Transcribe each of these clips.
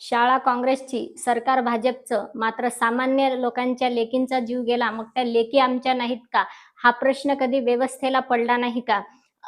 शाळा काँग्रेसची, सरकार भाजपचं, मात्र सामान्य लोकांच्या लेकींचा जीव गेला, मग त्या लेकी आमच्या नाहीत का? हा प्रश्न कधी व्यवस्थेला पडला नाही का?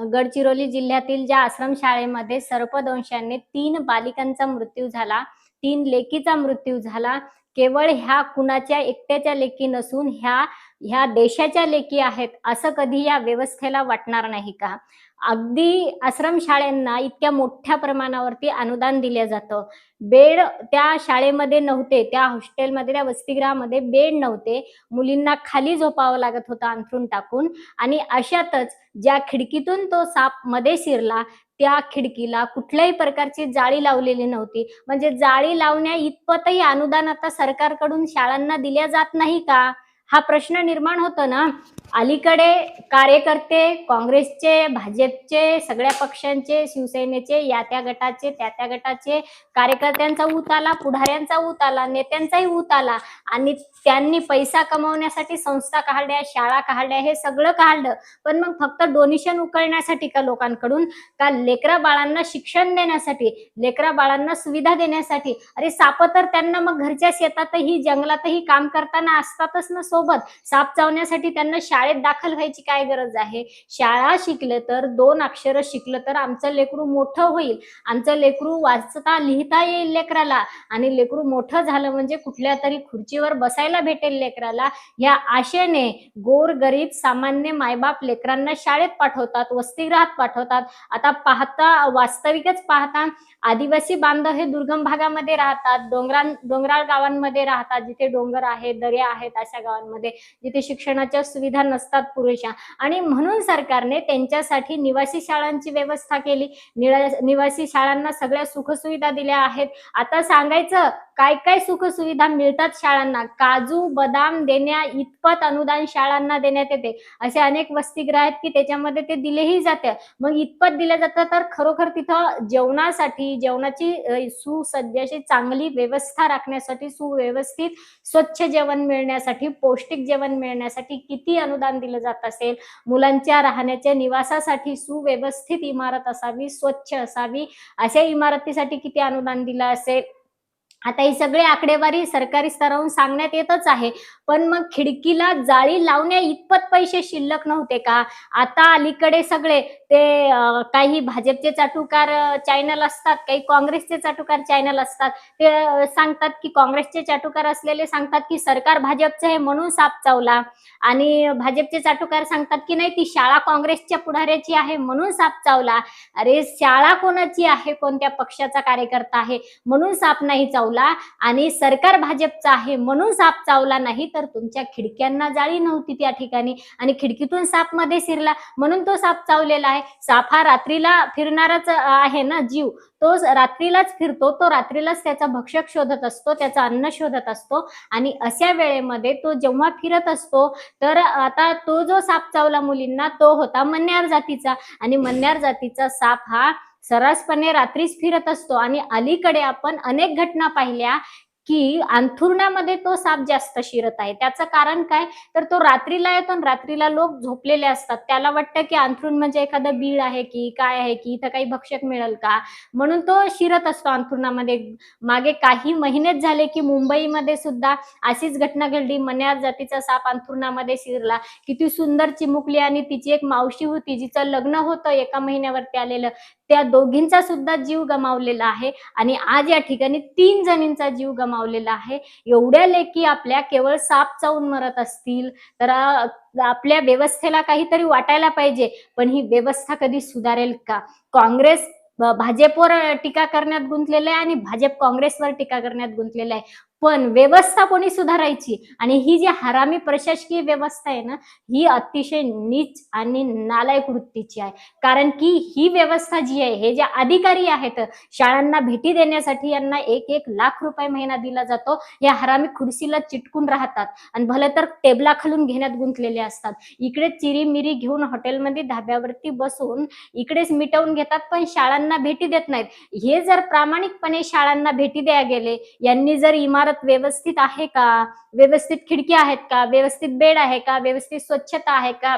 गडचिरोली जिल्ह्यातील ज्या आश्रमशाळेमध्ये सर्पदंशाने 3 बालिकांचा मृत्यू झाला, 3 लेकीचा मृत्यू झाला. केवळ ह्या कुणाच्या एकट्याच्या लेकी नसून ह्या ह्या देशाच्या लेकी आहेत, असं कधी या व्यवस्थेला वाटणार नाही का? अगदी आश्रमशाळांना इतक्या मोठ्या प्रमाणावरती अनुदान दिलं जातं. बेड त्या शाळेमध्ये नव्हते, त्या हॉस्टेलमध्ये, त्या वसतिगृहामध्ये बेड नव्हते. मुलींना खाली झोपावं लागत होतं अंथरूण टाकून आणि अशातच ज्या खिडकीतून तो साप मध्ये शिरला, त्या खिडकीला कुठल्याही प्रकारची जाळी लावलेली नव्हती. म्हणजे जाळी लावण्या इतपतही अनुदान आता सरकारकडून शाळांना दिल्या जात नाही का? हा प्रश्न निर्माण होतो ना. अलीकडे कार्यकर्ते काँग्रेसचे, भाजपचे, सगळ्या पक्षांचे, शिवसेनेचे, या त्या गटाचे, त्या त्या गटाचे कार्यकर्त्यांचा ऊत आला, पुढाऱ्यांचा ऊत आला, नेत्यांचाही ऊत आला आणि त्यांनी पैसा कमवण्यासाठी संस्था काढल्या, शाळा काढल्या, हे सगळं काढलं. पण मग फक्त डोनेशन उकळण्यासाठी का लोकांकडून? का लेकरा बाळांना शिक्षण देण्यासाठी, लेकरा बाळांना सुविधा देण्यासाठी? अरे साप तर त्यांना मग घरच्या शेतातही, जंगलातही काम करताना असतातच ना सोबत. साप चावण्यासाठी त्यांना शाळेत दाखल व्हायची काय गरज आहे? शाळा शिकले तर, 2 अक्षरं शिकलं तर आमचं लेकरू मोठं होईल. आमचं लेकरू वाचता लिहिता येईल लेकराला आणि लेकरू मोठं झालं म्हणजे कुठल्या तरी खुर्चीवर बसायला भेटेल लेकराला, या आशेने गोरगरीब सामान्य मायबाप लेकरांना शाळेत पाठवतात, वसतिगृहात पाठवतात. आता पाहता, वास्तविकच पाहता, आदिवासी बांधव हे दुर्गम भागामध्ये राहतात, डोंगराळ गावांमध्ये राहतात, जिथे डोंगर आहेत, दर्या आहेत, अशा गावांमध्ये जिथे शिक्षणाच्या सुविधा नसतात पुरेशा. आणि म्हणून सरकारने त्यांच्यासाठी निवासी शाळांची व्यवस्था केली. निवासी शाळांना सगळ्या सुखसुविधा दिल्या आहेत. आता सांगायचं काय काय सुखसुविधा मिळतात शाळांना? काजू बदाम देण्या इतपत अनुदान शाळांना देण्यात येते. असे अनेक वसतिगृह आहेत की त्याच्यामध्ये ते दिलेही जाते. मग इतपत दिलं जातं तर खरोखर तिथं जेवणाची सुसज्ज अशी चांगली व्यवस्था राखण्यासाठी, सुव्यवस्थित स्वच्छ जेवण मिळण्यासाठी, पौष्टिक जेवण मिळण्यासाठी किती अनुदान दिलं जात असेल? मुलांच्या राहण्याच्या निवासासाठी सुव्यवस्थित इमारत असावी, स्वच्छ असावी, अशा इमारतीसाठी किती अनुदान दिलं असेल? आता ही सगळी आकडेवारी सरकारी स्तरावरून सांगण्यात येतच आहे. पण मग खिडकीला जाळी लावण्या इतपत पैसे शिल्लक नव्हते का? आता अलीकडे सगळे ते काही भाजपचे चाटुकार चॅनल असतात, काही काँग्रेसचे चाटुकार चॅनल असतात. ते सांगतात की काँग्रेसचे चाटुकार असलेले सांगतात की सरकार भाजपचं आहे म्हणून साप चावला आणि भाजपचे चाटुकार सांगतात की नाही, ती शाळा काँग्रेसच्या पुढाऱ्याची आहे म्हणून साप चावला. अरे शाळा कोणाची आहे? कोणत्या पक्षाचा कार्यकर्ता आहे म्हणून साप नाही चावला आणि सरकार भाजपचं आहे म्हणून साप चावला नाही, तर तुमच्या खिडक्यांना जाळी नव्हती त्या ठिकाणी आणि खिडकीतून साप मध्ये शिरला म्हणून तो साप चावलेला आहे. साप हा रात्रीला फिरणाराच आहे ना जीव. तो रात्रीलाच फिरतो, तो रात्रीलाच त्याचा भक्षक शोधत असतो, त्याचं अन्न शोधत असतो आणि अशा वेळेमध्ये तो जेव्हा फिरत असतो, तर आता तो जो साप चावला मुलींना तो होता मण्यार जातीचा आणि मण्यार जातीचा साप हा सर्रासपणे रात्रीच फिरत असतो आणि अलीकडे आपण अनेक घटना पाहिल्या की अंथरुणामध्ये तो साप जास्त शिरत आहे. त्याचं कारण काय? तर तो रात्रीला येतो आणि रात्रीला लोक झोपलेले असतात. त्याला वाटतं की अंथरूण म्हणजे एखादं बीळ आहे की काय आहे की इथं काही भक्षक मिळेल का? म्हणून तो शिरत असतो अंथरुणामध्ये. मागे काही महिनेच झाले की मुंबईमध्ये सुद्धा अशीच घटना घडली. मण्यार जातीचा साप अंथरुणामध्ये शिरला. किती सुंदर चिमुकली आणि तिची एक मावशी होती, जिचं लग्न होतं 1 महिन्यावरती आलेलं. त्या दोघींचा सुद्धा जीव गमावलेला आहे आणि आज या ठिकाणी 3 जणींचा जीव गमावलेला आहे. एवढ्या लेकी आपल्या केवळ साप चावून मरत असतील तर आपल्या व्यवस्थेला काहीतरी वाटायला पाहिजे. पण ही व्यवस्था कधी सुधारेल का? काँग्रेस भाजपवर टीका करण्यात गुंतलेलं आहे आणि भाजप काँग्रेसवर टीका करण्यात गुंतलेलं आहे. पण व्यवस्था कोणी सुधारायची? आणि ही जी हरामी प्रशासकीय व्यवस्था आहे ना, ही अतिशय नीच आणि नालायक वृत्तीची आहे. कारण की ही व्यवस्था जी आहे, हे जे अधिकारी आहेत शाळांना भेटी देण्यासाठी, यांना 1-1 लाख रुपये महिना दिला जातो. या हरामी खुर्चीला चिटकून राहतात आणि भलं तर टेबलाखालून घेण्यात गुंतलेले असतात. इकडे चिरीमिरी घेऊन हॉटेलमध्ये धाब्यावरती बसून इकडेच मिटवून घेतात, पण शाळांना भेटी देत नाहीत. हे जर प्रामाणिकपणे शाळांना भेटी द्या गेले, यांनी जर इमारत व्यवस्थित आहे का, व्यवस्थित खिडकी आहेत का, व्यवस्थित बेड आहे का, व्यवस्थित स्वच्छता आहे का,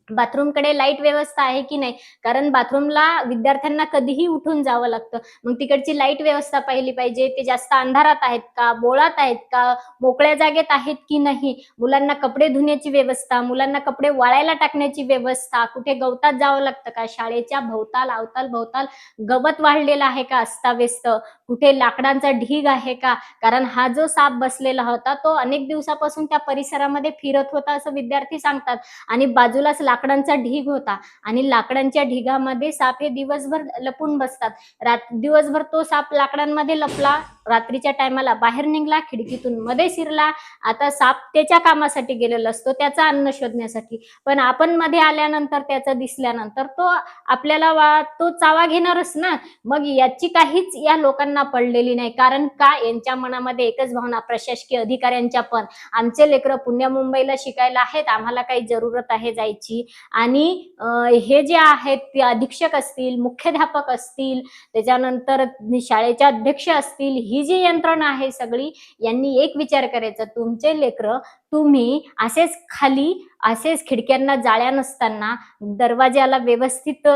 बाथरूमकडे लाईट व्यवस्था आहे की नाही? कारण बाथरूमला विद्यार्थ्यांना कधीही उठून जावं लागतं. मग तिकडची लाईट व्यवस्था पाहिली पाहिजे. ते जास्त अंधारात आहेत का? बोळात आहेत का? मोकळ्या जागेत आहेत की नाही? मुलांना कपडे धुण्याची व्यवस्था, मुलांना कपडे वाळायला टाकण्याची व्यवस्था, कुठे गवतात जावं लागतं का? शाळेच्या भोवताल, अवताल-भोवताल गवत वाढलेलं आहे का अस्ताव्यस्त? कुठे लाकडांचा ढीग आहे का? कारण हा जो साप बसलेला होता, तो अनेक दिवसापासून त्या परिसरामध्ये फिरत होता असं विद्यार्थी सांगतात. आणि बाजूलाच लाकडांचा ढीग होता आणि लाकडांच्या ढिगामध्ये साप हे दिवसभर लपून बसतात. दिवसभर तो साप लाकडांमध्ये लपला, रात्रीच्या टायमाला बाहेर निघाला, खिडकीतून मध्ये शिरला. आता साप त्याच्या कामासाठी गेलेला असतो, त्याचं अन्न शोधण्यासाठी. पण आपण मध्ये आल्यानंतर, त्याचं दिसल्यानंतर तो आपल्याला तो चावा घेणारच ना. मग याची काहीच या लोकांना पडलेली नाही. कारण का? यांच्या मनामध्ये एकच भावना, प्रशासकीय अधिकाऱ्यांच्या पण, आमचे लेकरं पुण्या मुंबईला शिकायला आहेत, आम्हाला काही जरूरत आहे जायची. आणि हे जे आहेत ते अधीक्षक असतील, मुख्याध्यापक असतील, त्याच्यानंतर शाळेचे अध्यक्ष असतील, ही जी यंत्रणा आहे सगळी, यांनी एक विचार करायचा, तुमचे लेकरं तुम्ही असेच खिडक्यांना जाळ्या नसताना, दरवाजाला व्यवस्थित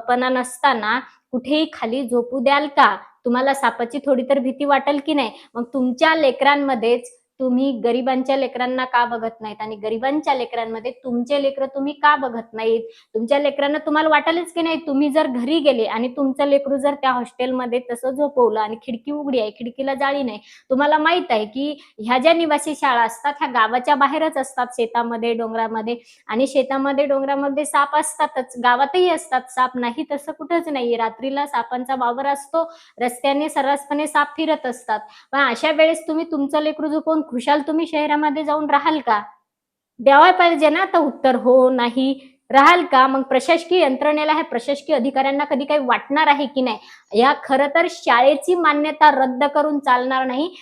पणा नसताना कुठेही खाली झोपू द्याल का? तुम्हाला सापाची थोडी तर भीती वाटेल की नाही? मग तुमच्या लेकरांमध्येच तुम्ही गरिबांच्या लेकरांना का बघत नाहीत आणि गरिबांच्या लेकरांमध्ये तुमचे लेकरं तुम्ही का बघत नाहीत? तुमच्या लेकरांना तुम्हाला वाटेलच की नाही, तुम्ही जर घरी गेले आणि तुमचं लेकरू जर त्या हॉस्टेलमध्ये तसं झोपवलं आणि खिडकी उघडी आहे, खिडकीला जाळी नाही. तुम्हाला माहित आहे की ह्या ज्या निवासी शाळा असतात, ह्या गावाच्या बाहेरच असतात, शेतामध्ये, डोंगरामध्ये. आणि शेतामध्ये, डोंगरामध्ये साप असतातच, गावातही असतात साप, नाही तसं कुठंच नाही. रात्रीला सापांचा वावर असतो, रस्त्याने सर्रासपणे साप फिरत असतात. पण अशा वेळेस तुम्ही तुमचं लेकरू झोपवून खुशाल तुम्ही शहरामध्ये जाऊन राहाल का? द्यावा पाहिजे ना आता उत्तर, हो, नाही. राहाल का? मग प्रशासकीय यंत्रणेला, ह्या प्रशासकीय अधिकाऱ्यांना कधी काही वाटणार आहे की नाही? या खरं तर शाळेची मान्यता रद्द करून चालणार नाही.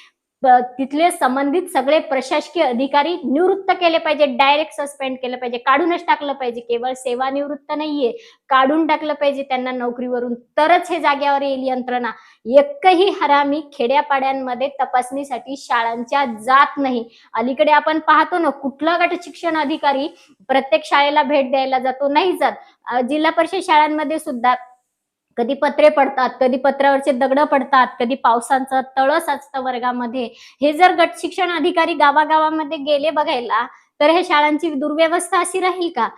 तिथले संबंधित सगळे प्रशासकीय अधिकारी निवृत्त केले पाहिजे, डायरेक्ट सस्पेंड केलं पाहिजे, काढूनच टाकलं पाहिजे. केवळ सेवानिवृत्त नाहीये, काढून टाकलं पाहिजे त्यांना नोकरीवरून. तरच हे जाग्यावर येईल यंत्रणा. एकही हरामी खेड्यापाड्यांमध्ये तपासणीसाठी शाळांच्या जात नाही. अलीकडे आपण पाहतो ना, कुठला गट शिक्षण अधिकारी प्रत्येक शाळेला भेट द्यायला जातो? नाही जात. जिल्हा परिषद शाळांमध्ये सुद्धा कधी पत्रे पडतात, कधी पत्र्यावरचे दगडं पडतात, कधी पावसाचं तळं साचतं वर्गामध्ये. हे जर गट शिक्षण अधिकारी गावागावामध्ये गेले बघायला, तर हे शाळांची दुर्व्यवस्था अशी राहील का?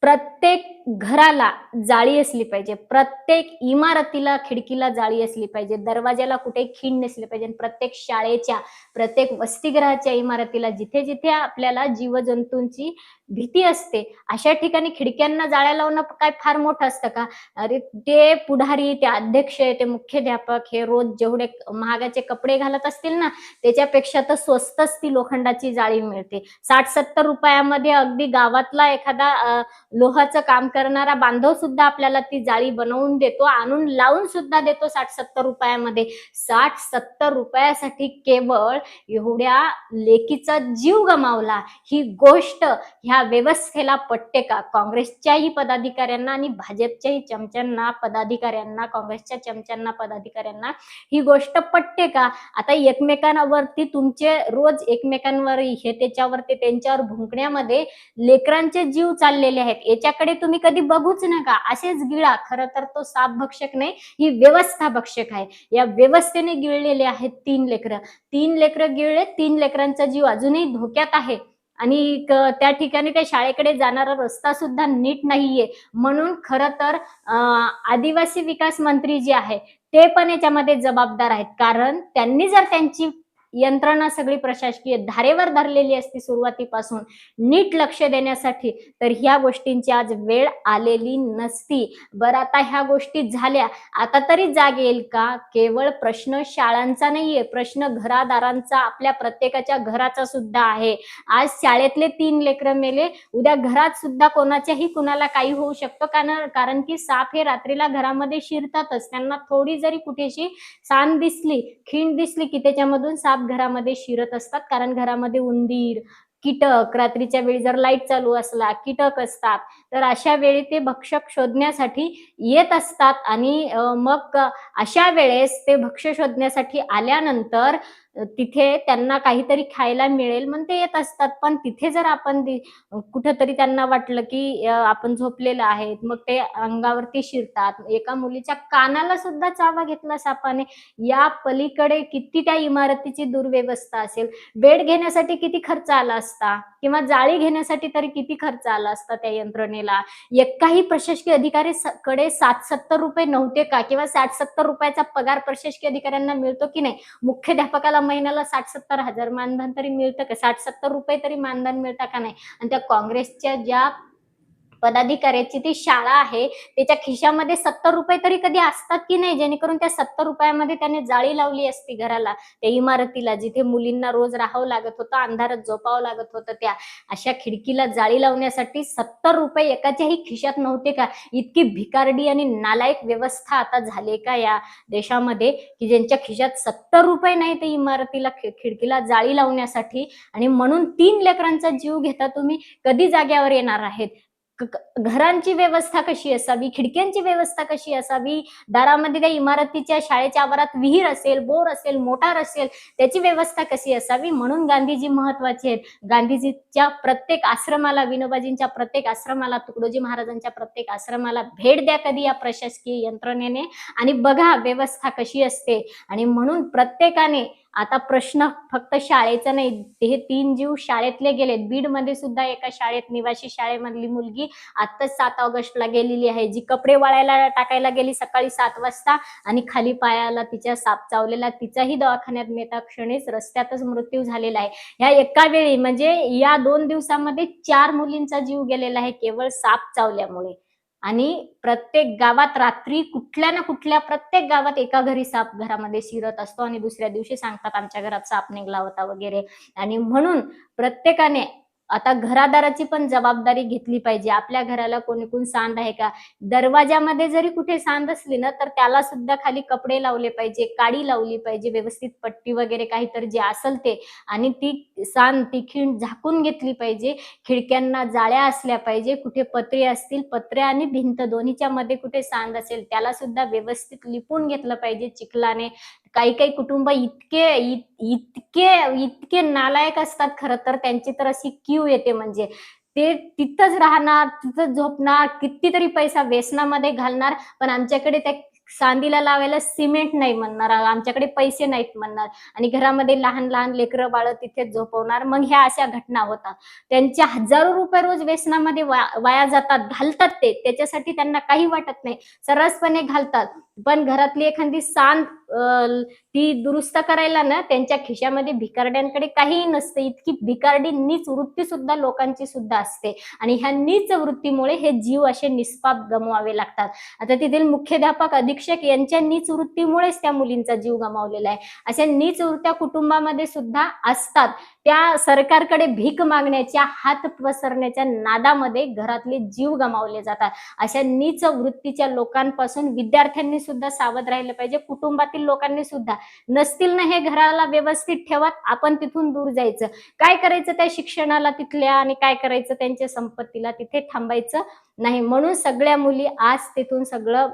प्रत्येक घराला जाळी असली पाहिजे. प्रत्येक इमारतीला, खिडकीला जाळी असली पाहिजे. दरवाजाला कुठेही खिंड नसली पाहिजे. प्रत्येक शाळेच्या, प्रत्येक वसतिगृहाच्या इमारतीला, जिथे-जिथे आपल्याला जीवजंतूंची भीती असते, अशा ठिकाणी खिडक्यांना जाळ्या लावणं काय फार मोठं असतं का? अरे, ते पुढारी, ते अध्यक्ष, ते मुख्याध्यापक हे रोज जेवढे महागाचे कपडे घालत असतील ना, त्याच्यापेक्षा तर स्वस्तच ती लोखंडाची जाळी मिळते. 60-70 मध्ये अगदी गावातला एखादा लोहाचं काम करणारा बांधव सुद्धा आपल्याला ती जाळी बनवून देतो, आणून लावून सुद्धा देतो 60-70 मध्ये. 60-70 केवळ एवढ्या लेकीचा जीव गमावला, ही गोष्ट ह्या व्यवस्थेला पटते का? काँग्रेसच्याही पदाधिकाऱ्यांना आणि भाजपच्याही चमच्यांना, पदाधिकाऱ्यांना, काँग्रेसच्या चमच्यांना, पदाधिकाऱ्यांना ही गोष्ट पटते का? आता एकमेकांवरती तुमचे रोज एकमेकांवर हे त्याच्यावर, ते त्यांच्यावर भुंकण्यामध्ये लेकरांचे जीव चाललेले आहेत. याच्याकडे तुम्ही कधी बघूच नका. असेच गिळा. खरं तर तो साप भक्षक नाही, ही व्यवस्था भक्षक आहे. या व्यवस्थेने गिळलेले आहेत 3 लेकरं. 3 लेकरं गिळले, 3 लेकरांचा जीव अजूनही धोक्यात आहे. आणि त्या ठिकाणी त्या शाळेकडे जाणारा रस्ता सुद्धा नीट नाहीये. म्हणून खरं तर आदिवासी विकास मंत्री जे आहे, ते पण याच्यामध्ये जबाबदार आहेत. कारण त्यांनी जर त्यांची यंत्रणा सगळी प्रशासकीय धारेवर धरलेली असती सुरुवातीपासून नीट लक्ष देण्यासाठी, तर ह्या गोष्टींची आज वेळ आलेली नसती. बरं, आता ह्या गोष्टी झाल्या, आता तरी जाग येईल का? केवळ प्रश्न शाळांचा नाहीये, प्रश्न घरादारांचा, आपल्या प्रत्येकाच्या घराचा सुद्धा आहे. आज शाळेतले 3 लेकरं मेले, उद्या घरात सुद्धा कोणाच्याही कुणाला काही होऊ शकतं. कारण की साप हे रात्रीला घरामध्ये शिरतातच. त्यांना थोडी जरी कुठेशी साण दिसली, खिंड दिसली की त्याच्यामधून साप घरामध्ये शिरत असतात. कारण घरामध्ये उंदीर, कीटक, रात्रीच्या वेळी जर लाईट चालू असला, कीटक असतात. तर अशा वेळी ते भक्षक शोधण्यासाठी येत असतात. आणि मग अशा वेळेस ते भक्ष्य शोधण्यासाठी आल्यानंतर तिथे त्यांना काहीतरी खायला मिळेल म्हणून ते येत असतात. पण तिथे जर आपण कुठेतरी त्यांना वाटलं, की आपण झोपलेलो आहेत, मग ते अंगावरती शिरतात. एका मुलीच्या कानाला सुद्धा चावा घेतला सापाने. या पलीकडे किती त्या इमारतीची दुर्व्यवस्था असेल. बेड घेण्यासाठी किती खर्च आला असता किंवा जाळी घेण्यासाठी तरी किती खर्च आला असता त्या यंत्रणेला. एकाही प्रशासकीय अधिकारी कडे ₹60-70 नव्हते का? किंवा ₹60-70 चा पगार प्रशासकीय अधिकाऱ्यांना मिळतो की नाही? मुख्याध्यापकाला महिन्याला 60-70 हजार मानधन तरी मिळतं का? ₹60-70 तरी मानधन मिळतं का नाही? आणि त्या काँग्रेसच्या ज्या पदाधिकाऱ्याची ती शाळा आहे, त्याच्या खिशामध्ये ₹70 तरी कधी असतात की नाही? जेणेकरून त्या ₹70 मध्ये त्याने जाळी लावली असती घराला, त्या इमारतीला, जिथे मुलींना रोज राहावं लागत होतं, अंधारात झोपावं लागत होतं त्या. अशा खिडकीला जाळी लावण्यासाठी ₹70 एकाच्याही खिशात नव्हते का? इतकी भिकारडी आणि नालायक व्यवस्था आता झाली का या देशामध्ये, की ज्यांच्या खिशात ₹70 नाही ते इमारतीला खिडकीला जाळी लावण्यासाठी, आणि म्हणून 3 लेकरांचा जीव घेता तुम्ही. कधी जाग्यावर येणार आहेत? घरांची व्यवस्था कशी असावी, खिडक्यांची व्यवस्था कशी असावी, दारामध्ये त्या इमारतीच्या शाळेच्या आवारात विहीर असेल, बोर असेल, मोटार असेल, त्याची व्यवस्था कशी असावी. म्हणून गांधीजी महत्वाचे आहेत. गांधीजीच्या प्रत्येक आश्रमाला, विनोबाजींच्या प्रत्येक आश्रमाला, तुकडोजी महाराजांच्या प्रत्येक आश्रमाला भेट द्या कधी या प्रशासकीय यंत्रणेने, आणि बघा व्यवस्था कशी असते. आणि म्हणून प्रत्येकाने आता प्रश्न फक्त शाळेचा नाही, हे 3 जीव शाळेतले गेलेत. बीडमध्ये सुद्धा एका शाळेत, निवासी शाळेमधली मुलगी आत्ताच 7 ऑगस्टला गेलेली आहे, जी कपडे वाळायला टाकायला गेली सकाळी 7 वाजता आणि खाली पायाला तिच्या साप चावलेला. तिचाही दवाखान्यात नेता क्षणीच रस्त्यातच मृत्यू झालेला आहे. ह्या एका वेळी म्हणजे या 2 दिवसामध्ये 4 मुलींचा जीव गेलेला आहे केवळ साप चावल्यामुळे. आणि प्रत्येक गावात रात्री कुठल्या ना कुठल्या, प्रत्येक गावात एका घरी साप घरामध्ये शिरत असतो आणि दुसऱ्या दिवशी सांगतात आमच्या घरात साप निघाला होता वगैरे. आणि म्हणून प्रत्येकाने आता घरादाराची पण जबाबदारी घेतली पाहिजे. आपल्या घराला कोणी सांड आहे का? दरवाजामध्ये जरी कुठे सांड असली ना, तर त्याला सुद्धा खाली कपडे लावले पाहिजे, काडी लावली पाहिजे, व्यवस्थित पट्टी वगैरे काहीतरी जे असेल ते, आणि ती सांड, ती खिंड झाकून घेतली पाहिजे. खिडक्यांना जाळ्या असल्या पाहिजे. कुठे पत्रे असतील, पत्रे आणि भिंत दोन्हीच्या मध्ये कुठे सांड असेल, त्याला सुद्धा व्यवस्थित लिपून घेतलं पाहिजे चिखलाने. काही काही कुटुंब इतके इतके नालायक असतात खरं तर, त्यांची तर अशी कीव येते म्हणजे. ते तिथंच राहणार, तिथंच झोपणार, कितीतरी पैसा व्यसनामध्ये घालणार, पण आमच्याकडे त्या सांडीला लावायला सिमेंट नाही म्हणणार, आमच्याकडे पैसे नाहीत म्हणणार, आणि घरामध्ये लहान लहान लेकरं बाळ तिथेच झोपवणार. मग ह्या अशा घटना होतात. त्यांचे हजारो रुपये रोज व्यसनामध्ये वाया जातात, घालतात ते, त्याच्यासाठी त्यांना काही वाटत नाही, सर्रासपणे घालतात. पण घरातली एखादी सांड ती दुरुस्त करायला ना, त्यांच्या खिशामध्ये भिकारड्यांकडे काहीही नसते. इतकी भिकारडी नीच वृत्ती सुद्धा लोकांची सुद्धा असते, आणि ह्या नीच वृत्तीमुळे हे जीव असे निष्पाप गमवावे लागतात. आता तेथील मुख्याध्यापक, अधीक्षक यांच्या नीच वृत्तीमुळेच त्या मुलींचा जीव गमावलेला आहे. अशा नीच वृत्त्या कुटुंबामध्ये सुद्धा असतात. त्या सरकारकडे भीक मागण्याच्या, हात पसरण्याच्या नादामध्ये घरातले जीव गमावले जातात. अशा नीच वृत्तीच्या लोकांपासून विद्यार्थ्यांनी सुद्धा सावध राहिलं पाहिजे, कुटुंबातील लोकांनी सुद्धा. नसतील ना हे घराला व्यवस्थित ठेवत, आपण तिथून दूर जायचं. काय करायचं त्या शिक्षणाला तिथल्या, आणि काय करायचं त्यांच्या संपत्तीला, तिथे थांबायचं नाही. म्हणून सगळ्या मुली आज तिथून सगळं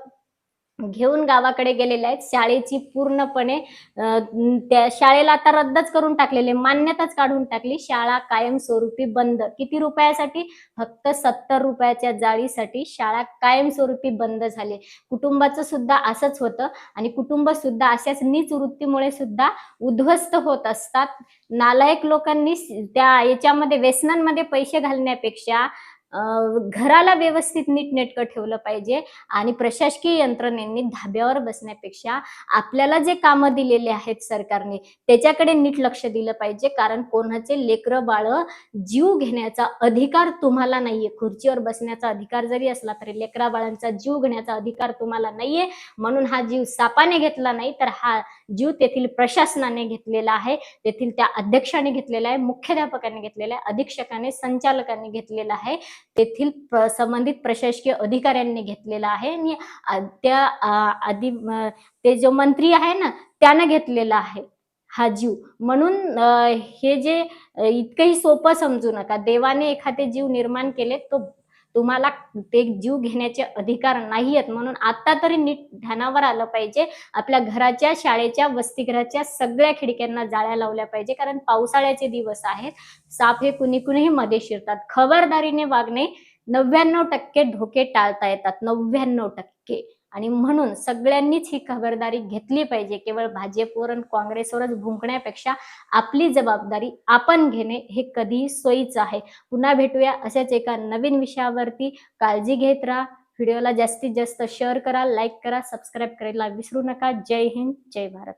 घेऊन गावाकडे गेलेल्या आहेत. शाळेची पूर्णपणे त्या शाळेला आता रद्दच करून टाकलेले, मान्यताच काढून टाकली. शाळा कायमस्वरूपी बंद. किती रुपयासाठी? फक्त ₹70 जाळीसाठी शाळा कायमस्वरूपी बंद झाली. कुटुंबाचं सुद्धा असंच होतं, आणि कुटुंब सुद्धा अशाच नीच वृत्तीमुळे सुद्धा उद्ध्वस्त होत असतात. नालायक लोकांनी त्या याच्यामध्ये, व्यसनांमध्ये पैसे घालण्यापेक्षा घराला व्यवस्थित नीटनेटकं ठेवलं पाहिजे. आणि प्रशासकीय यंत्रणेने धाब्यावर बसण्यापेक्षा आपल्याला जे कामं दिलेले आहेत सरकारने, त्याच्याकडे नीट लक्ष दिलं पाहिजे. कारण कोणाचे लेकरं बाळ जीव घेण्याचा अधिकार तुम्हाला नाहीये. खुर्चीवर बसण्याचा अधिकार जरी असला तरी लेकरा बाळांचा जीव घेण्याचा अधिकार तुम्हाला नाहीये. म्हणून हा जीव सापाने घेतला नाही, तर हा जीव तेथील प्रशासनाने घेतलेला आहे, तेथील त्या अध्यक्षाने घेतलेला आहे, मुख्याध्यापकाने घेतलेला आहे, अधीक्षकाने, संचालकांनी घेतलेला आहे, तेथील संबंधित प्रशासकीय अधिकाऱ्यांनी घेतलेला आहे, आणि त्या ते जो मंत्री आहे ना, त्यानं घेतलेला आहे हा जीव. म्हणून हे जे इतकंही सोपं समजू नका. देवाने एखादे जीव निर्माण केले, तो तुम्हाला ते जीव घेण्याचे अधिकार नाहीयेत. म्हणून आता तरी नीट ध्यानावर आलं पाहिजे. आपल्या घराच्या, शाळेच्या, वसतिगृहाच्या सगळ्या खिडक्यांना जाळ्या लावल्या पाहिजे. कारण पावसाळ्याचे दिवस आहेत. साप हे कुणीही मध्ये शिरतात. खबरदारीने वागणे 99% धोके टाळता येतात. 99% आणि म्हणून सगळ्यांनीच ही खबरदारी घेतली पाहिजे. केवळ भाजपवर आणि काँग्रेसवरच भुंकण्यापेक्षा आपली जबाबदारी आपण घेणे हे कधीही सोयीचं आहे. पुन्हा भेटूया अशाच एका नवीन विषयावरती. काळजी घेत राहा. व्हिडिओला जास्तीत जास्त शेअर करा, लाईक करा, सबस्क्राईब करायला विसरू नका. जय हिंद, जय भारत.